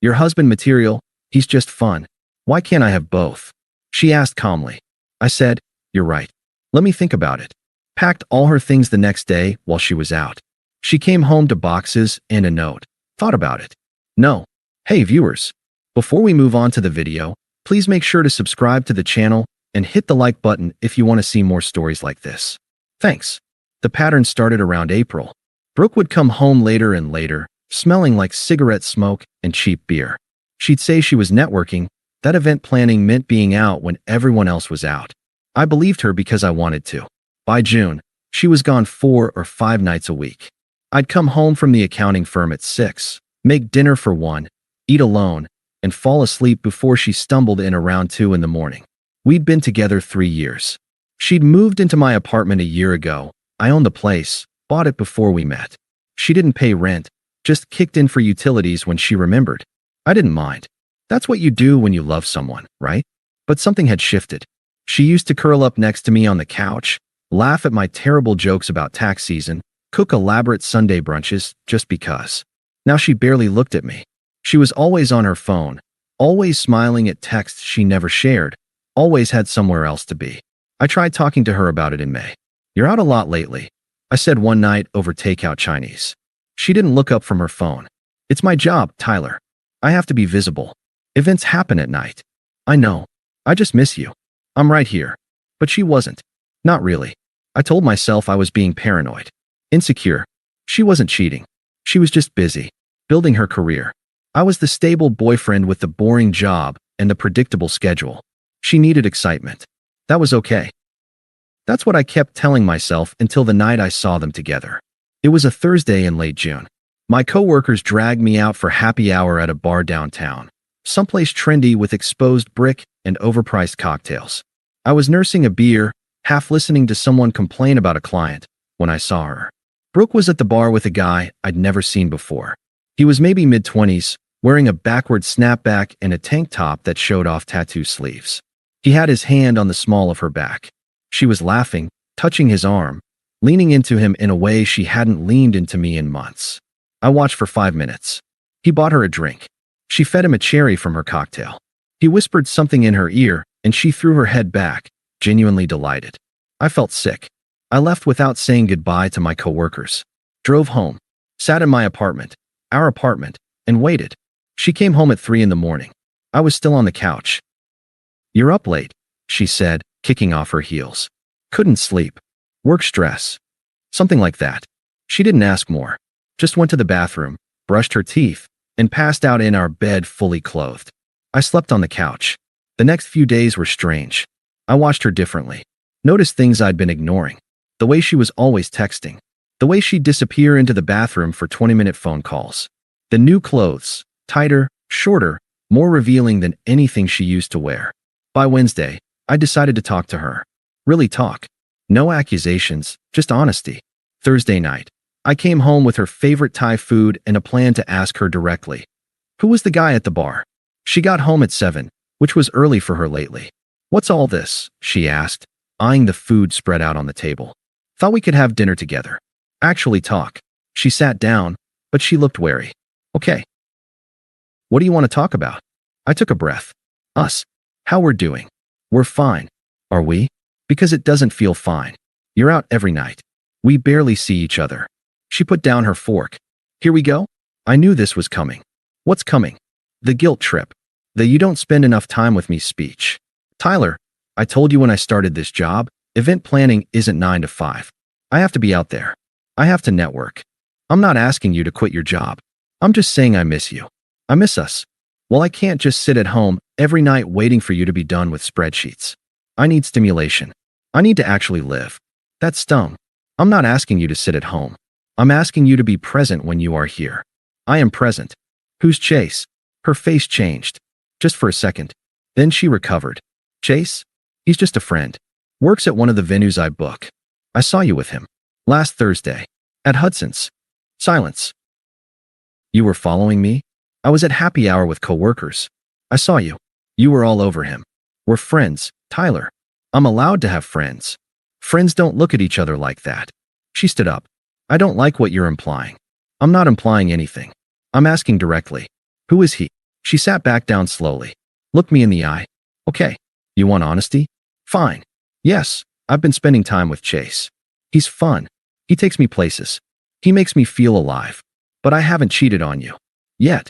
Your husband material, he's just fun. Why can't I have both? She asked calmly. I said, you're right. Let me think about it. Packed all her things the next day while she was out. She came home to boxes and a note. Thought about it. No. Hey viewers. Before we move on to the video, please make sure to subscribe to the channel and hit the like button if you want to see more stories like this. Thanks. The pattern started around April. Brooke would come home later and later, smelling like cigarette smoke and cheap beer. She'd say she was networking. That event planning meant being out when everyone else was out. I believed her because I wanted to. By June, she was gone 4 or 5 nights a week. I'd come home from the accounting firm at 6, make dinner for 1, eat alone, and fall asleep before she stumbled in around 2 in the morning. We'd been together 3 years. She'd moved into my apartment a year ago. I owned the place, bought it before we met. She didn't pay rent, just kicked in for utilities when she remembered. I didn't mind. That's what you do when you love someone, right? But something had shifted. She used to curl up next to me on the couch, laugh at my terrible jokes about tax season, cook elaborate Sunday brunches just because. Now she barely looked at me. She was always on her phone, always smiling at texts she never shared, always had somewhere else to be. I tried talking to her about it in May. You're out a lot lately, I said one night over takeout Chinese. She didn't look up from her phone. It's my job, Tyler. I have to be visible. Events happen at night. I know. I just miss you. I'm right here. But she wasn't. Not really. I told myself I was being paranoid. Insecure. She wasn't cheating. She was just busy. Building her career. I was the stable boyfriend with the boring job and the predictable schedule. She needed excitement. That was okay. That's what I kept telling myself until the night I saw them together. It was a Thursday in late June. My coworkers dragged me out for happy hour at a bar downtown, someplace trendy with exposed brick and overpriced cocktails. I was nursing a beer, half listening to someone complain about a client, when I saw her. Brooke was at the bar with a guy I'd never seen before. He was maybe mid-20s, wearing a backward snapback and a tank top that showed off tattoo sleeves. He had his hand on the small of her back. She was laughing, touching his arm, leaning into him in a way she hadn't leaned into me in months. I watched for 5 minutes. He bought her a drink. She fed him a cherry from her cocktail. He whispered something in her ear, and she threw her head back, genuinely delighted. I felt sick. I left without saying goodbye to my coworkers. Drove home, sat in my apartment, our apartment, and waited. She came home at 3 in the morning. I was still on the couch. You're up late, she said, kicking off her heels. Couldn't sleep. Work stress. Something like that. She didn't ask more. Just went to the bathroom, brushed her teeth, and passed out in our bed fully clothed. I slept on the couch. The next few days were strange. I watched her differently. Noticed things I'd been ignoring. The way she was always texting. The way she'd disappear into the bathroom for 20-minute phone calls. The new clothes, tighter, shorter, more revealing than anything she used to wear. By Wednesday, I decided to talk to her. Really talk. No accusations, just honesty. Thursday night, I came home with her favorite Thai food and a plan to ask her directly. Who was the guy at the bar? She got home at 7, which was early for her lately. What's all this? She asked, eyeing the food spread out on the table. Thought we could have dinner together. Actually talk. She sat down, but she looked wary. Okay. What do you want to talk about? I took a breath. Us. How we're doing. We're fine. Are we? Because it doesn't feel fine. You're out every night. We barely see each other. She put down her fork. Here we go? I knew this was coming. What's coming? The guilt trip. The you don't spend enough time with me speech. Tyler, I told you when I started this job, event planning isn't 9 to 5. I have to be out there. I have to network. I'm not asking you to quit your job. I'm just saying I miss you. I miss us. Well, I can't just sit at home every night waiting for you to be done with spreadsheets. I need stimulation. I need to actually live. That stung. I'm not asking you to sit at home. I'm asking you to be present when you are here. I am present. Who's Chase? Her face changed. Just for a second. Then she recovered. Chase? He's just a friend. Works at one of the venues I book. I saw you with him. Last Thursday. At Hudson's. Silence. You were following me? I was at happy hour with coworkers. I saw you. You were all over him. We're friends, Tyler. I'm allowed to have friends. Friends don't look at each other like that. She stood up. I don't like what you're implying. I'm not implying anything. I'm asking directly. Who is he? She sat back down slowly, looked me in the eye. Okay, you want honesty? Fine. Yes, I've been spending time with Chase. He's fun. He takes me places. He makes me feel alive. But I haven't cheated on you. Yet.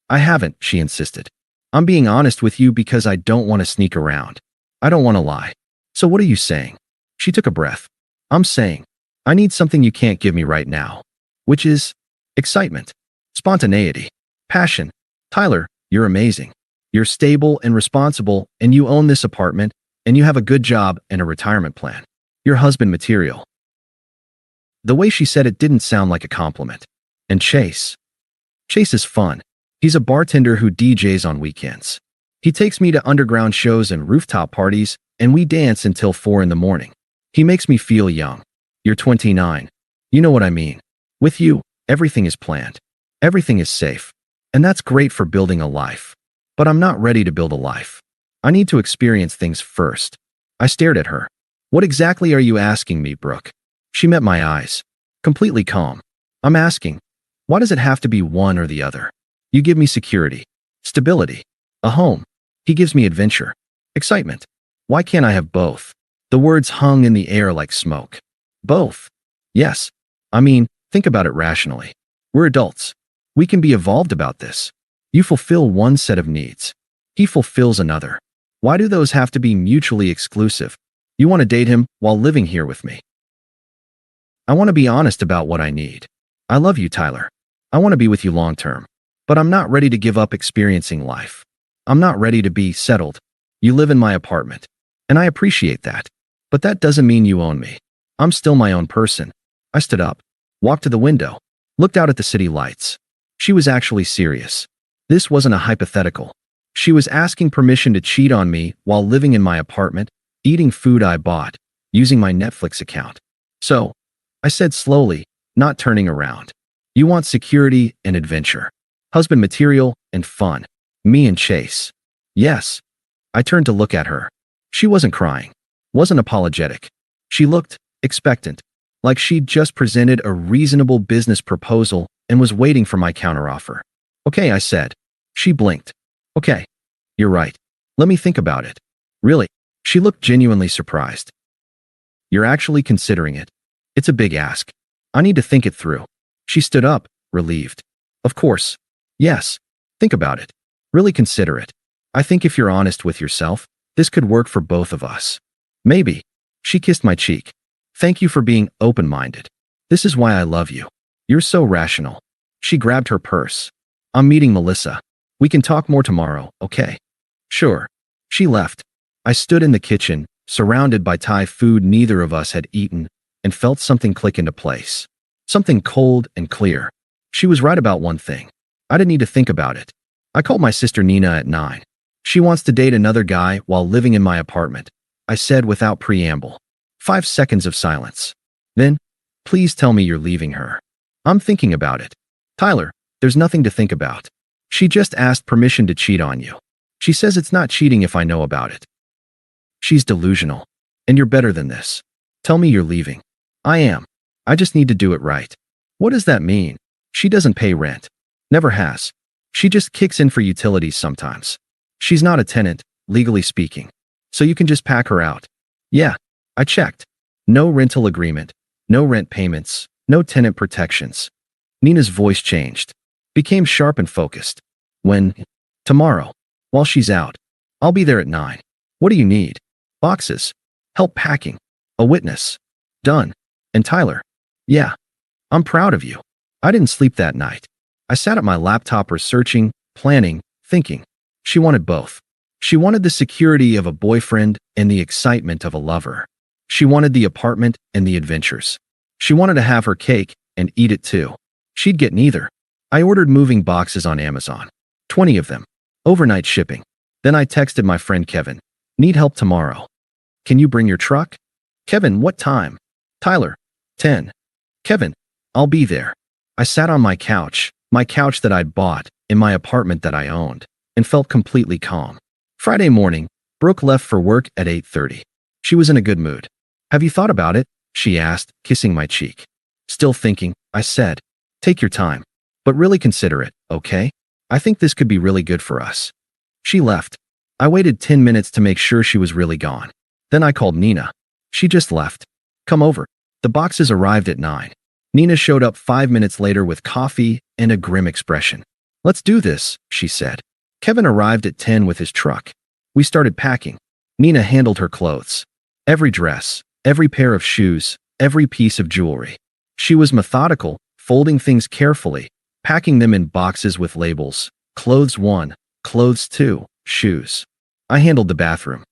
I haven't, she insisted. I'm being honest with you because I don't want to sneak around. I don't want to lie. So what are you saying? She took a breath. I'm saying, I need something you can't give me right now. Which is excitement, spontaneity, passion. Tyler, you're amazing. You're stable and responsible, and you own this apartment, and you have a good job and a retirement plan. You're husband material. The way she said it didn't sound like a compliment. And Chase is fun. He's a bartender who DJs on weekends. He takes me to underground shows and rooftop parties, and we dance until 4 in the morning. He makes me feel young. You're 29. You know what I mean. With you, everything is planned. Everything is safe. And that's great for building a life. But I'm not ready to build a life. I need to experience things first. I stared at her. What exactly are you asking me, Brooke? She met my eyes. Completely calm. I'm asking, why does it have to be one or the other? You give me security, stability, a home. He gives me adventure, excitement. Why can't I have both? The words hung in the air like smoke. Both. Yes. I mean, think about it rationally. We're adults. We can be evolved about this. You fulfill one set of needs. He fulfills another. Why do those have to be mutually exclusive? You want to date him while living here with me. I want to be honest about what I need. I love you, Tyler. I want to be with you long term. But I'm not ready to give up experiencing life. I'm not ready to be settled. You live in my apartment. And I appreciate that. But that doesn't mean you own me. I'm still my own person. I stood up, walked to the window, looked out at the city lights. She was actually serious. This wasn't a hypothetical. She was asking permission to cheat on me while living in my apartment, eating food I bought, using my Netflix account. So, I said slowly, not turning around. You want security and adventure. Husband material and fun. Me and Chase. Yes. I turned to look at her. She wasn't crying. Wasn't apologetic. She looked expectant, like she'd just presented a reasonable business proposal and was waiting for my counteroffer. Okay, I said. She blinked. Okay. You're right. Let me think about it. Really? She looked genuinely surprised. You're actually considering it? It's a big ask. I need to think it through. She stood up, relieved. Of course. Yes. Think about it. Really consider it. I think if you're honest with yourself, this could work for both of us. Maybe. She kissed my cheek. Thank you for being open-minded. This is why I love you. You're so rational. She grabbed her purse. I'm meeting Melissa. We can talk more tomorrow, okay? Sure. She left. I stood in the kitchen, surrounded by Thai food neither of us had eaten, and felt something click into place. Something cold and clear. She was right about one thing. I didn't need to think about it. I called my sister Nina at 9. She wants to date another guy while living in my apartment, I said without preamble. 5 seconds of silence. Then, please tell me you're leaving her. I'm thinking about it. Tyler, there's nothing to think about. She just asked permission to cheat on you. She says it's not cheating if I know about it. She's delusional. And you're better than this. Tell me you're leaving. I am. I just need to do it right. What does that mean? She doesn't pay rent. Never has. She just kicks in for utilities sometimes. She's not a tenant, legally speaking. So you can just pack her out. Yeah, I checked. No rental agreement, no rent payments, no tenant protections. Nina's voice changed, became sharp and focused. When? Tomorrow. While she's out. I'll be there at 9. What do you need? Boxes. Help packing. A witness. Done. And Tyler. Yeah. I'm proud of you. I didn't sleep that night. I sat at my laptop researching, planning, thinking. She wanted both. She wanted the security of a boyfriend and the excitement of a lover. She wanted the apartment and the adventures. She wanted to have her cake and eat it too. She'd get neither. I ordered moving boxes on Amazon. 20 of them. Overnight shipping. Then I texted my friend Kevin. Need help tomorrow. Can you bring your truck? Kevin, what time? Tyler. 10. Kevin, I'll be there. I sat on my couch that I'd bought, in my apartment that I owned, and felt completely calm. Friday morning, Brooke left for work at 8:30. She was in a good mood. Have you thought about it? She asked, kissing my cheek. Still thinking, I said. Take your time. But really consider it, okay? I think this could be really good for us. She left. I waited 10 minutes to make sure she was really gone. Then I called Nina. She just left. Come over. The boxes arrived at 9. Nina showed up 5 minutes later with coffee and a grim expression. Let's do this, she said. Kevin arrived at 10 with his truck. We started packing. Nina handled her clothes. Every dress, every pair of shoes, every piece of jewelry. She was methodical, folding things carefully, packing them in boxes with labels. Clothes 1, clothes 2, shoes. I handled the bathroom.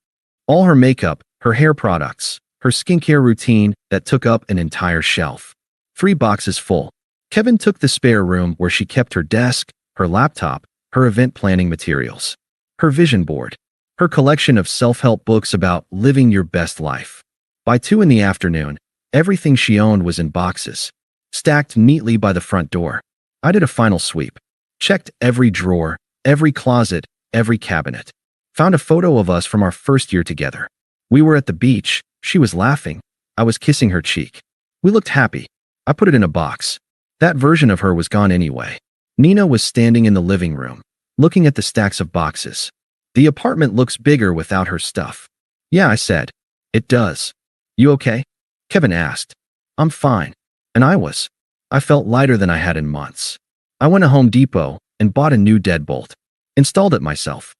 All her makeup, her hair products, her skincare routine that took up an entire shelf. 3 boxes full. Kevin took the spare room where she kept her desk, her laptop, her event planning materials, her vision board, her collection of self-help books about living your best life. By 2 in the afternoon, everything she owned was in boxes, stacked neatly by the front door. I did a final sweep, checked every drawer, every closet, every cabinet. Found a photo of us from our first year together. We were at the beach, she was laughing, I was kissing her cheek. We looked happy. I put it in a box. That version of her was gone anyway. Nina was standing in the living room, looking at the stacks of boxes. The apartment looks bigger without her stuff. Yeah, I said. It does. You okay? Kevin asked. I'm fine. And I was. I felt lighter than I had in months. I went to Home Depot and bought a new deadbolt. Installed it myself.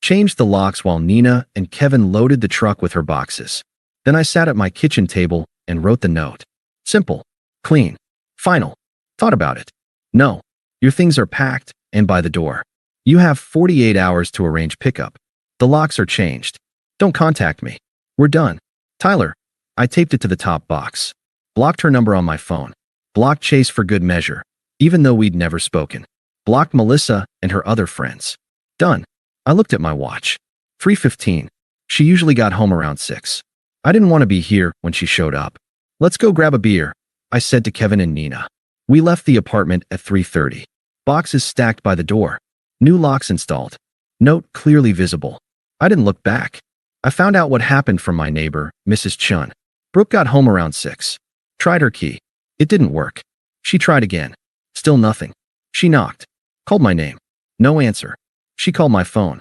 Changed the locks while Nina and Kevin loaded the truck with her boxes. Then I sat at my kitchen table and wrote the note. Simple. Clean. Final. Thought about it. No. Your things are packed and by the door. You have 48 hours to arrange pickup. The locks are changed. Don't contact me. We're done. Tyler. I taped it to the top box. Blocked her number on my phone. Blocked Chase for good measure, even though we'd never spoken. Blocked Melissa and her other friends. Done. I looked at my watch. 3:15. She usually got home around 6. I didn't want to be here when she showed up. Let's go grab a beer, I said to Kevin and Nina. We left the apartment at 3:30. Boxes stacked by the door. New locks installed. Note clearly visible. I didn't look back. I found out what happened from my neighbor, Mrs. Chun. Brooke got home around 6. Tried her key. It didn't work. She tried again. Still nothing. She knocked. Called my name. No answer. She called my phone.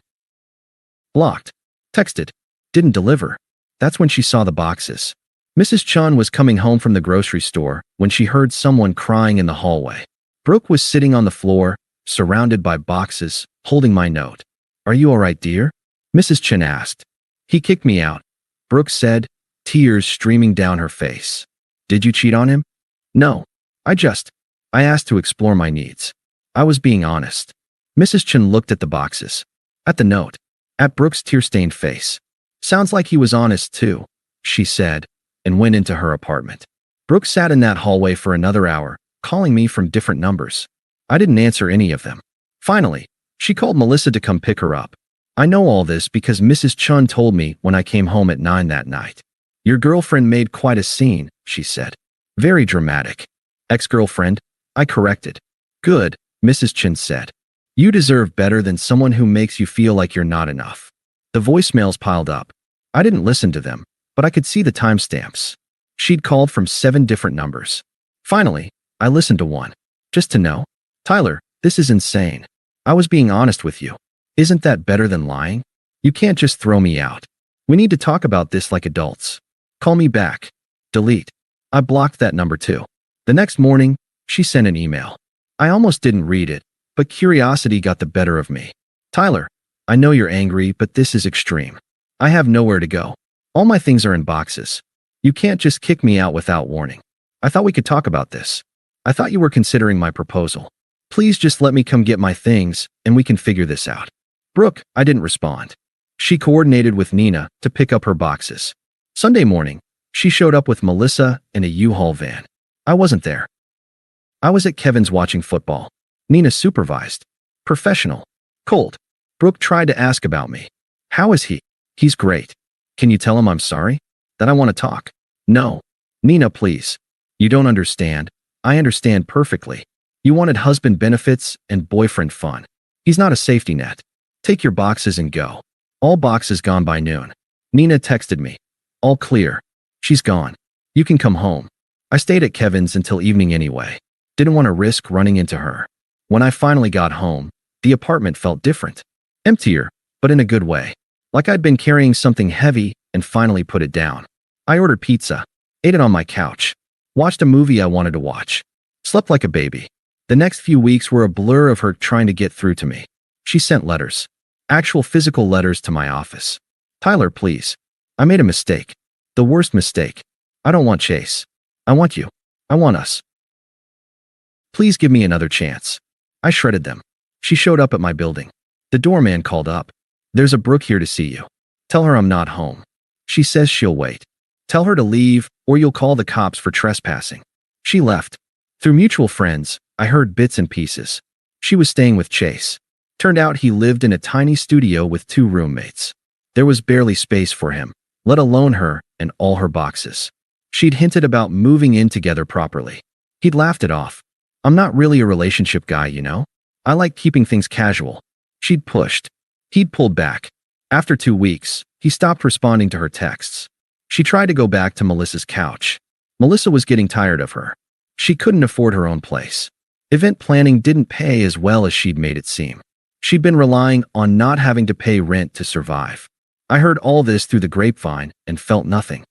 Blocked. Texted. Didn't deliver. That's when she saw the boxes. Mrs. Chun was coming home from the grocery store when she heard someone crying in the hallway. Brooke was sitting on the floor, surrounded by boxes, holding my note. Are you all right, dear? Mrs. Chun asked. He kicked me out, Brooke said, tears streaming down her face. Did you cheat on him? No. I asked to explore my needs. I was being honest. Mrs. Chun looked at the boxes. At the note. At Brooke's tear-stained face. Sounds like he was honest too, she said, and went into her apartment. Brooke sat in that hallway for another hour, calling me from different numbers. I didn't answer any of them. Finally, she called Melissa to come pick her up. I know all this because Mrs. Chun told me when I came home at 9 that night. Your girlfriend made quite a scene, she said. Very dramatic. Ex-girlfriend? I corrected. Good, Mrs. Chun said. You deserve better than someone who makes you feel like you're not enough. The voicemails piled up. I didn't listen to them, but I could see the timestamps. She'd called from 7 different numbers. Finally, I listened to one. Just to know. Tyler, this is insane. I was being honest with you. Isn't that better than lying? You can't just throw me out. We need to talk about this like adults. Call me back. Delete. I blocked that number too. The next morning, she sent an email. I almost didn't read it, but curiosity got the better of me. Tyler, I know you're angry, but this is extreme. I have nowhere to go. All my things are in boxes. You can't just kick me out without warning. I thought we could talk about this. I thought you were considering my proposal. Please just let me come get my things, and we can figure this out. Brooke, I didn't respond. She coordinated with Nina to pick up her boxes. Sunday morning, she showed up with Melissa in a U-Haul van. I wasn't there. I was at Kevin's watching football. Nina supervised. Professional. Cold. Brooke tried to ask about me. How is he? He's great. Can you tell him I'm sorry? That I want to talk? No. Nina, please. You don't understand. I understand perfectly. You wanted husband benefits and boyfriend fun. He's not a safety net. Take your boxes and go. All boxes gone by noon. Nina texted me. All clear. She's gone. You can come home. I stayed at Kevin's until evening anyway. Didn't want to risk running into her. When I finally got home, The apartment felt different. Emptier, but in a good way. Like I'd been carrying something heavy and finally put it down. I ordered pizza, ate it on my couch, watched a movie I wanted to watch, slept like a baby. The next few weeks were a blur of her trying to get through to me. She sent letters. Actual physical letters to my office. Tyler, please. I made a mistake. The worst mistake. I don't want Chase. I want you. I want us. Please give me another chance. I shredded them. She showed up at my building. The doorman called up. There's a Brooke here to see you. Tell her I'm not home. She says she'll wait. Tell her to leave, or you'll call the cops for trespassing. She left. Through mutual friends, I heard bits and pieces. She was staying with Chase. Turned out he lived in a tiny studio with 2 roommates. There was barely space for him, let alone her and all her boxes. She'd hinted about moving in together properly. He'd laughed it off. I'm not really a relationship guy, you know? I like keeping things casual. She'd pushed. He'd pulled back. After 2 weeks, he stopped responding to her texts. She tried to go back to Melissa's couch. Melissa was getting tired of her. She couldn't afford her own place. Event planning didn't pay as well as she'd made it seem. She'd been relying on not having to pay rent to survive. I heard all this through the grapevine and felt nothing.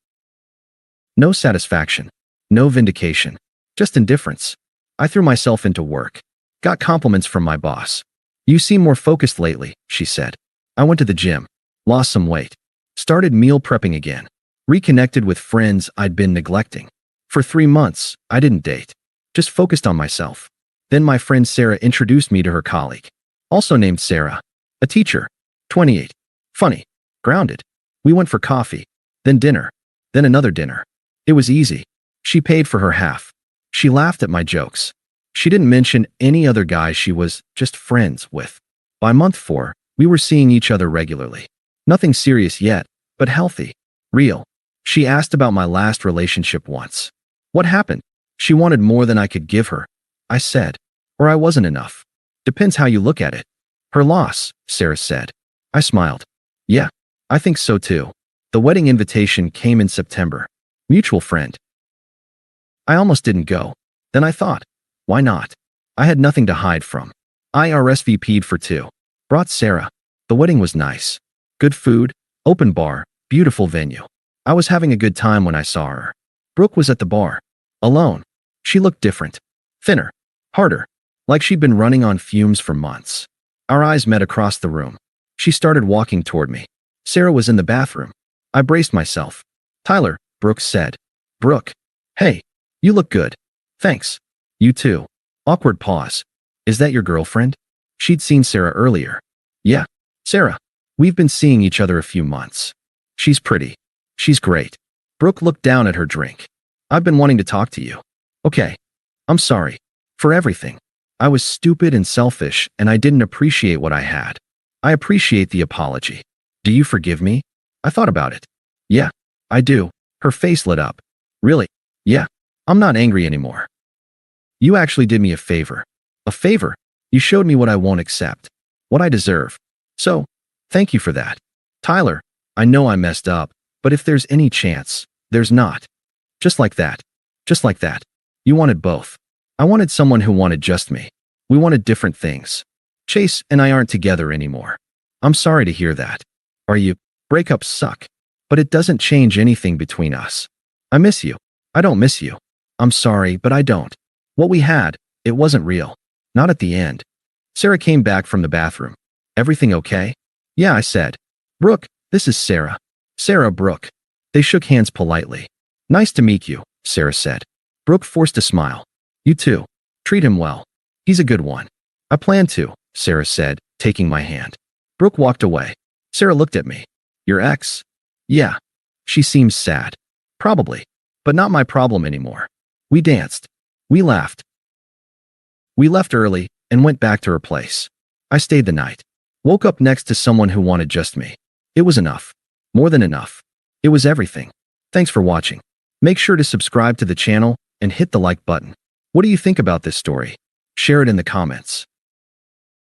No satisfaction. No vindication. Just indifference. I threw myself into work. Got compliments from my boss. You seem more focused lately, she said. I went to the gym. Lost some weight. Started meal prepping again. Reconnected with friends I'd been neglecting. For 3 months, I didn't date. Just focused on myself. Then my friend Sarah introduced me to her colleague. Also named Sarah. A teacher. 28. Funny. Grounded. We went for coffee. Then dinner. Then another dinner. It was easy. She paid for her half. She laughed at my jokes. She didn't mention any other guys she was just friends with. By month 4, we were seeing each other regularly. Nothing serious yet, but healthy. Real. She asked about my last relationship once. What happened? She wanted more than I could give her. I said. Or I wasn't enough. Depends how you look at it. Her loss, Sarah said. I smiled. Yeah, I think so too. The wedding invitation came in September. Mutual friend. I almost didn't go. Then I thought, why not? I had nothing to hide from. I RSVP'd for 2. Brought Sarah. The wedding was nice. Good food, open bar, beautiful venue. I was having a good time when I saw her. Brooke was at the bar. Alone. She looked different. Thinner. Harder. Like she'd been running on fumes for months. Our eyes met across the room. She started walking toward me. Sarah was in the bathroom. I braced myself. Tyler, Brooke said. Brooke. Hey. You look good. Thanks. You too. Awkward pause. Is that your girlfriend? She'd seen Sarah earlier. Yeah. Sarah. We've been seeing each other a few months. She's pretty. She's great. Brooke looked down at her drink. I've been wanting to talk to you. Okay. I'm sorry. For everything. I was stupid and selfish, and I didn't appreciate what I had. I appreciate the apology. Do you forgive me? I thought about it. Yeah. I do. Her face lit up. Really? Yeah. I'm not angry anymore. You actually did me a favor. A favor? You showed me what I won't accept. What I deserve. So, thank you for that. Tyler, I know I messed up, but if there's any chance, there's not. Just like that. Just like that. You wanted both. I wanted someone who wanted just me. We wanted different things. Chase and I aren't together anymore. I'm sorry to hear that. Are you? Breakups suck. But it doesn't change anything between us. I miss you. I don't miss you. I'm sorry, but I don't. What we had, it wasn't real. Not at the end. Sarah came back from the bathroom. Everything okay? Yeah, I said. Brooke, this is Sarah. Sarah, Brooke. They shook hands politely. Nice to meet you, Sarah said. Brooke forced a smile. You too. Treat him well. He's a good one. I plan to, Sarah said, taking my hand. Brooke walked away. Sarah looked at me. Your ex? Yeah. She seems sad. Probably. But not my problem anymore. We danced. We laughed. We left early and went back to her place. I stayed the night. Woke up next to someone who wanted just me. It was enough. More than enough. It was everything. Thanks for watching. Make sure to subscribe to the channel and hit the like button. What do you think about this story? Share it in the comments.